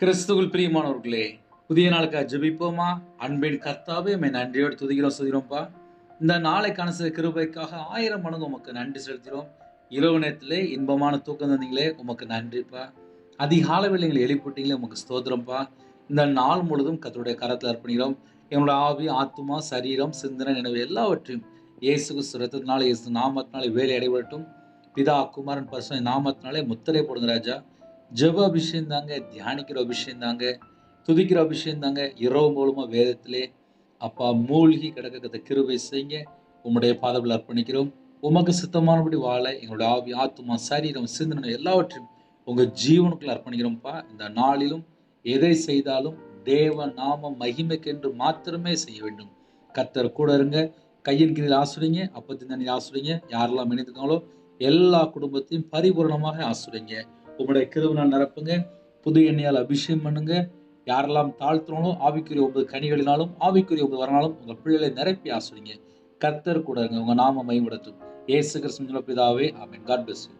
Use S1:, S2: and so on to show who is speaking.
S1: கிறிஸ்துவுக்குள் பிரியமானவர்களே, புதிய நாளுக்காக ஜெபிப்போமா? அன்பின் கர்த்தாவே, உம்மை நன்றியோடு துதிக்கிறோம், துதிக்கிறோம்ப்பா. இந்த நாளைக்கான சில கிருபைக்காக 1000 மடங்கு உமக்கு நன்றி செலுத்துகிறோம். இரவு நேரத்திலே இன்பமான தூக்கம் தந்தீங்களே, உமக்கு நன்றிப்பா. அதிகாலை வேளையில எங்களை எழுப்பிவிட்டீங்களே, உமக்கு ஸ்தோத்திரம்ப்பா. இந்த நாள் முழுதும் கர்த்தருடைய கரத்தில் அர்ப்பணிக்கிறோம். எங்களுடைய ஆவி, ஆத்துமா, சரீரம், சிந்தனை, நினைவு எல்லாவற்றையும் இயேசு கிறிஸ்து இரத்தத்தினாலே, இயேசு நாமத்தினாலே வேலை அடைபடட்டும். பிதா, குமாரன், பரிசுத்த நாமத்தினாலே முத்திரை போடுங்க ராஜா. ஜெப அபிஷேகம் தாங்க, தியானிக்கிற அபிஷேகம் தாங்க, துதிக்கிற அபிஷேகம் தாங்க. இரவு மூலமா வேதத்திலே அப்பா மூழ்கி கிடக்க கிருபை செய்யுங்க. உம்முடைய பாதத்தில் அர்ப்பணிக்கிறோம். உமக்கு சித்தமானபடி வாழ எங்களுடைய ஆவி, ஆத்துமா, சரீரம், சிந்தனை எல்லாவற்றையும் உங்க ஜீவனுக்குள்ள அர்ப்பணிக்கிறோம்ப்பா. இந்த நாளிலும் எதை செய்தாலும் தேவ நாம மகிமைக்கென்று மாத்திரமே செய்ய வேண்டும். கர்த்தர் கூட இருங்க. கையின் கீழில் ஆசிரியங்க, அப்பத்தின் தண்ணீர் ஆசிரியங்க. யாரெல்லாம் இணைந்துக்காங்களோ எல்லா குடும்பத்தையும் பரிபூரணமாக ஆசிரியங்க. உங்களுடைய கிருபையினால் நிரப்புங்க. புது எண்ணெயால் அபிஷேகம் பண்ணுங்க. யாரெல்லாம் தாழ்த்துறாங்களோ ஆவிக்குரிய 9 கனிகளினாலும் ஆவிக்குரிய 9 வரனாலும் உங்க பிள்ளைகளை நிரப்பி ஆசிரியங்க. கர்த்தர் கூட இருங்க. உங்க நாம மகிமைப்படட்டும். இயேசு கிறிஸ்துவின் பிதாவே, ஆமென். God bless you.